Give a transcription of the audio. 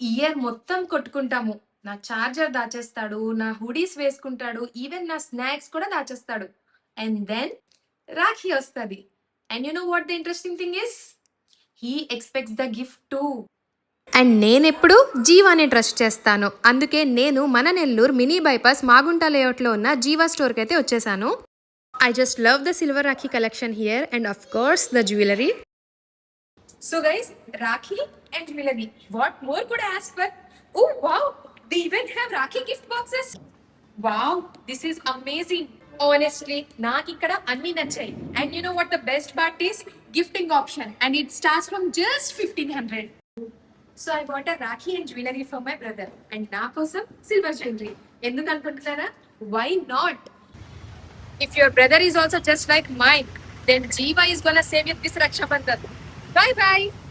Year మొత్తం కొట్టుకుంటాము. నా charger దాచేస్తాడు, నా హుడీస్ వేసుకుంటాడు, ఈవెన్ నా స్నాక్స్ కూడా దాచేస్తాడు. అండ్ దెన్ రాఖీ ఒస్తది. And you know what the interesting thing is? He expects the gift two. And నేనెప్పుడు జీవానే ట్రస్ట్ చేస్తాను. అందుకే నేను మన నెల్లూరు మినీ బైపాస్ మాగుంట లేఅవుట్‌లో ఉన్న జీవా స్టోర్‌కైతే వచ్చేసాను. I just love the silver Rakhi collection here and of course the jewelry. So guys, Rakhi and jewelry. What more could I ask for? Oh wow, they even have Rakhi gift boxes. Wow, this is amazing. Honestly, నాకు ఇక్కడ అన్ని నచ్చాయి. And you know what the best part is? Gifting option and it starts from just 1500. So I bought a Rakhi and jewelry for my brother and నా కోసం silver jewelry. ఎందుకు అనుకుంటున్నారా? Why not? If your brother is also just like mine, then Jiva is gonna save you this Raksha Bandhan. Bye bye.